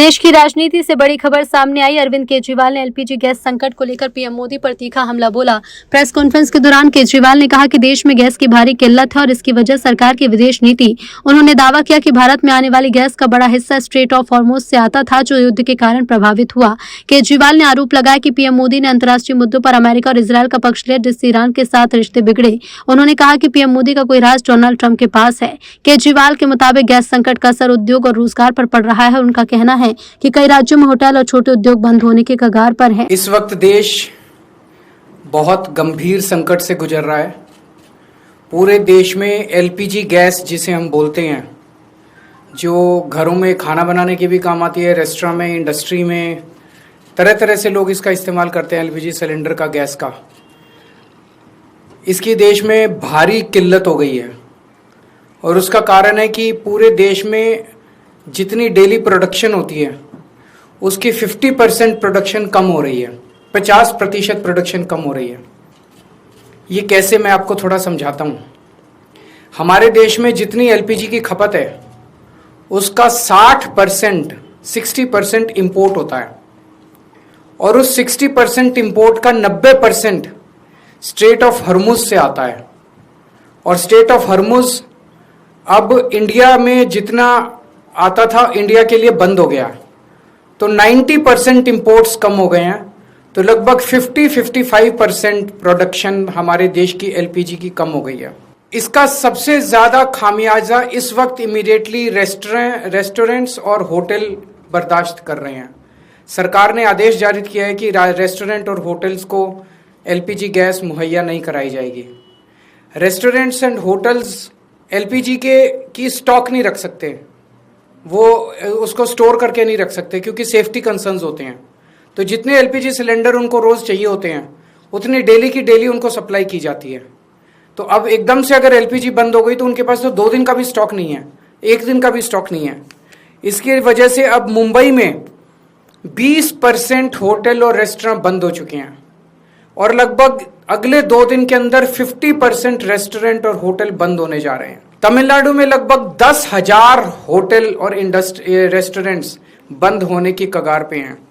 देश की राजनीति से बड़ी खबर सामने आई। अरविंद केजरीवाल ने एलपीजी गैस संकट को लेकर पीएम मोदी पर तीखा हमला बोला। प्रेस कॉन्फ्रेंस के दौरान केजरीवाल ने कहा कि देश में गैस की भारी किल्लत है और इसकी वजह सरकार की विदेश नीति। उन्होंने दावा किया कि भारत में आने वाली गैस का बड़ा हिस्सा स्ट्रेट ऑफ हॉर्मुज से आता था, जो युद्ध के कारण प्रभावित हुआ। केजरीवाल ने आरोप लगाया कि पीएम मोदी ने अंतर्राष्ट्रीय मुद्दों पर अमेरिका और इजरायल का पक्ष लिया, जिससे ईरान के साथ रिश्ते बिगड़े। उन्होंने कहा कि पीएम मोदी का कोई राज डोनाल्ड ट्रंप के पास है। केजरीवाल के मुताबिक गैस संकट का असर उद्योग और रोजगार पर पड़ रहा है। उनका कहना है कि कई राज्यों में होटल और छोटे उद्योग बंद होने के कगार पर हैं। इस वक्त देश बहुत गंभीर संकट से गुजर रहा है। पूरे देश में एलपीजी गैस जिसे हम बोलते हैं, जो घरों में खाना बनाने के भी काम आती है, रेस्टोरेंट में, इंडस्ट्री में, तरह तरह से लोग इसका इस्तेमाल करते हैं। एलपीजी सिलेंडर का, गैस का, इसकी देश में भारी किल्लत हो गई है। और उसका कारण है कि पूरे देश में जितनी डेली प्रोडक्शन होती है उसकी 50% प्रोडक्शन कम हो रही है, 50% प्रोडक्शन कम हो रही है। ये कैसे, मैं आपको थोड़ा समझाता हूँ। हमारे देश में जितनी एलपीजी की खपत है उसका 60% इंपोर्ट होता है और उस 60% इंपोर्ट का 90% स्ट्रेट ऑफ हॉर्मुज से आता है। और स्ट्रेट ऑफ हॉर्मुज अब इंडिया में जितना आता था इंडिया के लिए बंद हो गया, तो 90% इंपोर्ट्स कम हो गए हैं। तो लगभग 50-55% प्रोडक्शन हमारे देश की एलपीजी की कम हो गई है। इसका सबसे ज़्यादा खामियाजा इस वक्त इमीडिएटली रेस्टोरेंट्स और होटल बर्दाश्त कर रहे हैं। सरकार ने आदेश जारी किया है कि रेस्टोरेंट और होटल्स को एलपीजी गैस मुहैया नहीं कराई जाएगी। रेस्टोरेंट्स एंड होटल्स एलपीजी की स्टॉक नहीं रख सकते, वो उसको स्टोर करके नहीं रख सकते क्योंकि सेफ्टी कंसर्न्स होते हैं। तो जितने एलपीजी सिलेंडर उनको रोज़ चाहिए होते हैं उतनी डेली की डेली उनको सप्लाई की जाती है। तो अब एकदम से अगर एलपीजी बंद हो गई तो उनके पास तो 2 दिन का भी स्टॉक नहीं है, 1 दिन का भी स्टॉक नहीं है। इसकी वजह से अब मुंबई में 20% होटल और रेस्टोरेंट बंद हो चुके हैं और लगभग अगले 2 दिन के अंदर 50% रेस्टोरेंट और होटल बंद होने जा रहे हैं। तमिलनाडु में लगभग 10,000 होटल और रेस्टोरेंट्स बंद होने की कगार पे हैं।